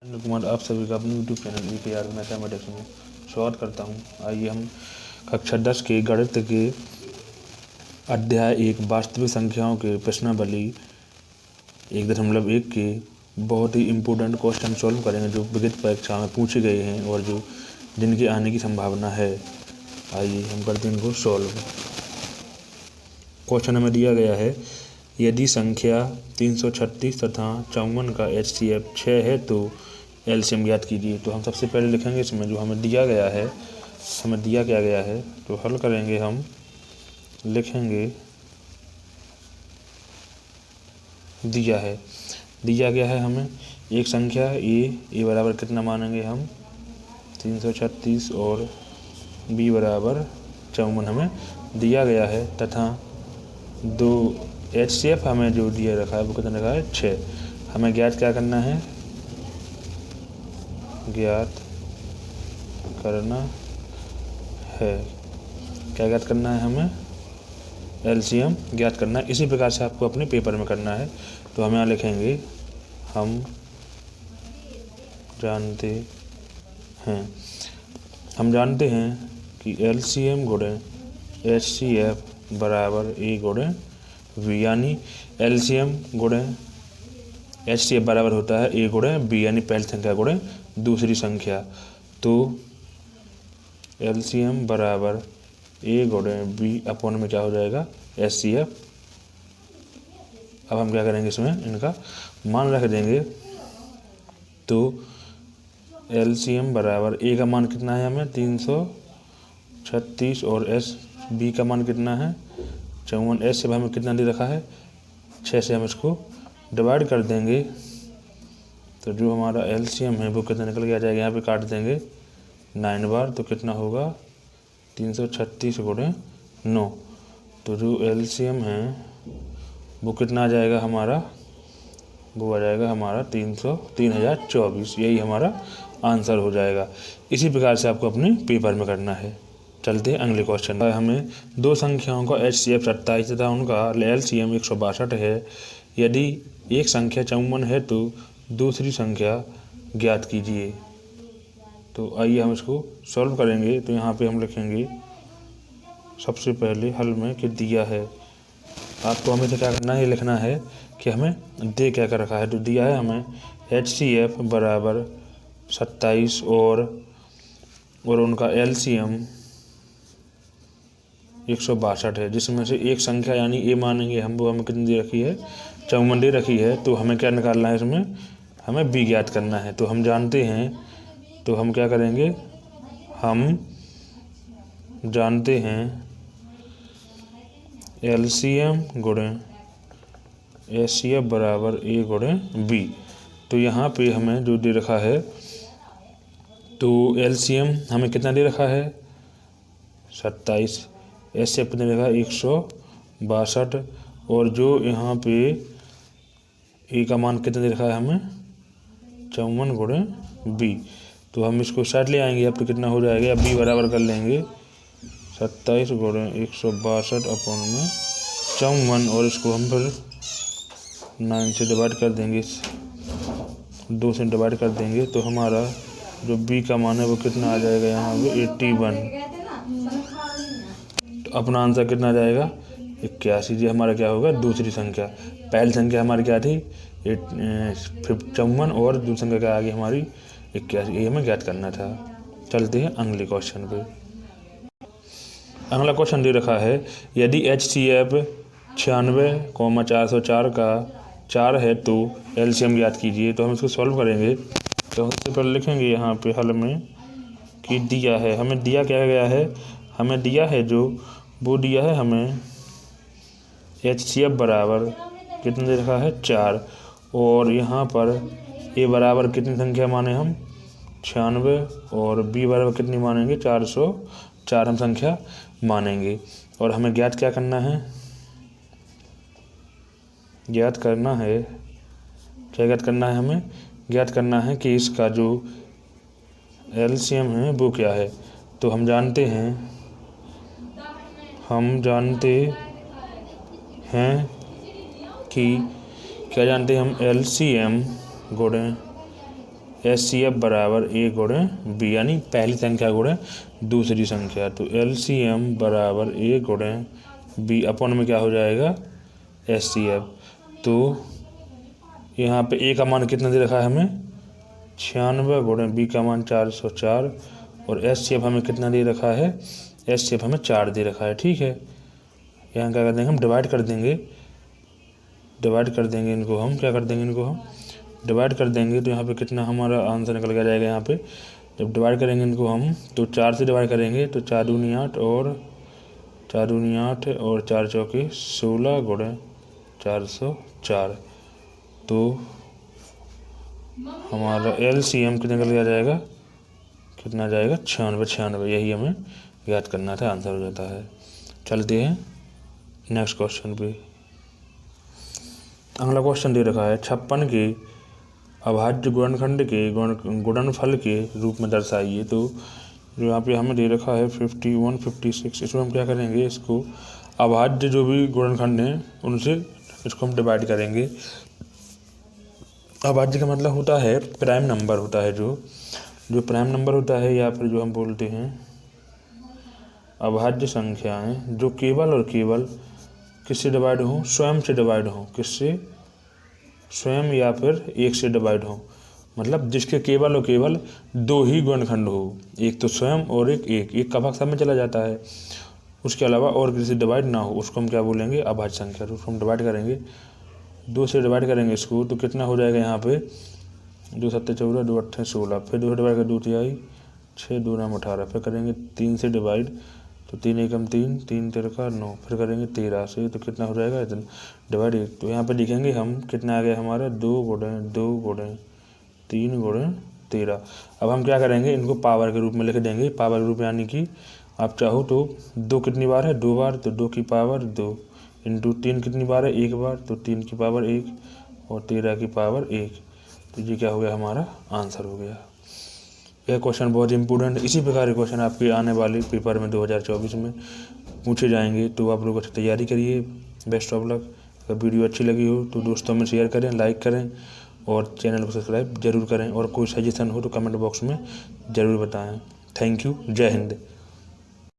अनिल कुमार आप सभी का अपने यूट्यूब चैनल EKR मैथमेटिक्स में स्वागत करता हूं। आइए हम कक्षा 10 के गणित के अध्याय 1 वास्तविक संख्याओं के प्रश्नावली 1.1 के बहुत ही इम्पोर्टेंट क्वेश्चन सॉल्व करेंगे जो विगत परीक्षा में पूछे गए हैं और जो जिनके आने की संभावना है। आइए हम करते हैं इनको सॉल्व। क्वेश्चन हमें दिया गया है, यदि संख्या 336 तथा 54 का HCF 6 है तो एलसीएम ज्ञात कीजिए। तो हम सबसे पहले लिखेंगे इसमें जो हमें दिया गया है, हमें दिया क्या गया है, तो हल करेंगे हम लिखेंगे दिया गया है हमें एक संख्या ए बराबर कितना मानेंगे हम 336 और बी बराबर 54 हमें दिया गया है तथा दो HCF हमें जो दिया रखा है वो कितना रखा है 6। हमें ज्ञात क्या करना है, ज्ञात करना है क्या ज्ञात करना है हमें एलसीएम ज्ञात करना है। इसी प्रकार से आपको अपने पेपर में करना है। तो हम यहाँ लिखेंगे हम जानते हैं कि एलसीएम गुणे HCF बराबर ए गुणे वी, यानी एलसीएम गुणे HCF बराबर होता है ए गुणे बी, यानी पहली संख्या गुणे दूसरी संख्या। तो एलसीएम बराबर ए गुणे बी अपॉन में क्या हो जाएगा HCF। अब हम क्या करेंगे, इसमें इनका मान रख देंगे। तो एलसीएम बराबर ए का मान कितना है हमें 336 और बी का मान कितना है 54। एस से हमें कितना दे रखा है 6 से हम इसको डिवाइड कर देंगे। तो जो हमारा एलसीएम है वो कितना निकल के आ जाएगा, यहाँ पे काट देंगे 9 बार। तो कितना होगा 336 गुणे 9। तो जो एलसीएम है वो कितना आ जाएगा हमारा, वो आ जाएगा हमारा 3024। यही हमारा आंसर हो जाएगा। इसी प्रकार से आपको अपने पेपर में करना है। चलते हैं अगले क्वेश्चन। हमें दो संख्याओं का HCF 27 तथा उनका LCM 162 है। यदि एक संख्या 54 है तो दूसरी संख्या ज्ञात कीजिए। तो आइए हम इसको सॉल्व करेंगे। तो यहाँ पे हम लिखेंगे सबसे पहले हल में कि दिया है। आपको हमें तो क्या करना है, लिखना है कि हमें दे क्या कर रखा है। तो दिया है हमें HCF बराबर 27 और उनका LCM 162 है, जिसमें से एक संख्या यानी ए मानेंगे हम, वो हमें कितनी दे रखी है 54 दे रखी है। तो हमें क्या निकालना है, इसमें हमें बी ज्ञात करना है। तो हम जानते हैं, तो हम क्या करेंगे, हम जानते हैं LCM गुणे HCF बराबर ए गुणे बी। तो यहाँ पे हमें जो दे रखा है, तो LCM हमें कितना दे रखा है 27, HCF कितना दे रखा है 162 और जो यहाँ पे ए का मान कितना दे रखा है हमें 54 गुणे बी। तो हम इसको साइड ले आएंगे। अब तो कितना हो जाएगा, बी बराबर कर लेंगे 27 गुणे 162 अपॉन में 54 और इसको हम फिर 9 से डिवाइड कर देंगे, 2 से डिवाइड कर देंगे। तो हमारा जो बी का मान है वो कितना आ जाएगा यहाँ पे 81। तो अपना आंसर कितना आ जाएगा 81। ये हमारा क्या होगा दूसरी संख्या। पहली संख्या हमारी क्या थी 54 और दूसरी संख्या क्या आ गई हमारी 81। ये हमें ज्ञात करना था। चलते हैं अगले क्वेश्चन पे। अगला क्वेश्चन दे रखा है, यदि HCF 96,404 का 4 है तो LCM ज्ञात कीजिए। तो हम इसको सॉल्व करेंगे। तो सबसे पहले लिखेंगे यहाँ पे हल में कि दिया है, हमें दिया क्या गया है, हमें दिया है जो वो दिया है हमें HCF बराबर कितना दे रखा है 4 और यहाँ पर ए बराबर कितनी संख्या माने हम 96 और बी बराबर कितनी मानेंगे 404 हम संख्या मानेंगे। और हमें ज्ञात क्या करना है, ज्ञात करना है क्या ज्ञात करना है, हमें ज्ञात करना है कि इसका जो LCM है वो क्या है। तो हम जानते हैं कि क्या जानते हैं हम LCM गुणे HCF बराबर A गुणे B, यानी पहली संख्या गुणे दूसरी संख्या। तो LCM बराबर A गुणे B अपॉन में क्या हो जाएगा HCF। तो यहाँ पे A का मान कितना दे रखा है हमें 96 गुणे B का मान 404 और HCF हमें कितना दे रखा है HCF हमें 4 दे रखा है। ठीक है, यहाँ क्या कर देंगे हम डिवाइड कर देंगे इनको हम क्या कर देंगे इनको हम डिवाइड कर देंगे। तो यहाँ पे कितना हमारा आंसर निकल के आ जाएगा। यहाँ पे जब डिवाइड करेंगे इनको हम तो 4 से डिवाइड करेंगे तो 4 दूनी 8 और 4 चौके 16 गुणे 404। तो हमारा LCM कितना निकल के आ जाएगा, कितना आ जाएगा 96। यही हमें याद करना था, आंसर हो जाता है। चलते हैं नेक्स्ट क्वेश्चन पे। अगला क्वेश्चन दे रखा है 56 के अभाज्य गुणनखंड के गुणनफल के रूप में दर्शाइए। तो जो यहाँ पे हमें दे रखा है 51, 56, इसमें हम क्या करेंगे, इसको अभाज्य जो भी गुणनखंड हैं उनसे इसको हम डिवाइड करेंगे। अभाज्य का मतलब होता है प्राइम नंबर होता है, जो प्राइम नंबर होता है, या फिर जो हम बोलते हैं अभाज्य संख्याएं जो केवल और केवल किससे डिवाइड हो, स्वयं से डिवाइड हो, किससे स्वयं या फिर एक से डिवाइड हो, मतलब जिसके केवल और केवल 2 ही गुणनखंड हो, एक तो स्वयं और एक का भाग सब में चला जाता है, उसके अलावा और किसी से डिवाइड ना हो, उसको हम क्या बोलेंगे अभाज्य संख्या। तो उसको हम डिवाइड करेंगे, 2 से डिवाइड करेंगे इसको, तो कितना हो जाएगा यहाँ पे 2 7 14, 2 8 16, फिर 2 से डिवाइड कर 2 तिहाई 6, 2 9 18, फिर करेंगे 3 से डिवाइड तो 3 एकम 3, 3 तिरका 9, फिर करेंगे 13 से, तो कितना हो जाएगा इतना डिवाइड 1। तो यहाँ पे लिखेंगे हम कितना आ गया हमारा 2 गुणे 3 गुणे 13। अब हम क्या करेंगे, इनको पावर के रूप में लिख देंगे। पावर के रूप में यानी कि आप चाहो तो 2 कितनी बार है 2 बार, तो 2 की पावर 2 इंटू 3 कितनी बार है 1 बार, तो 3 की पावर 1 और 13 की पावर 1। तो ये क्या हो गया हमारा आंसर हो गया। यह क्वेश्चन बहुत इंपॉर्टेंट है। इसी प्रकार के क्वेश्चन आपके आने वाले पेपर में 2024 में पूछे जाएंगे। तो आप लोग अच्छी तैयारी करिए। Best of luck. अगर वीडियो अच्छी लगी हो तो दोस्तों में शेयर करें, लाइक करें और चैनल को सब्सक्राइब जरूर करें। और कोई सजेशन हो तो कमेंट बॉक्स में ज़रूर बताएं। Thank you. जय हिंद।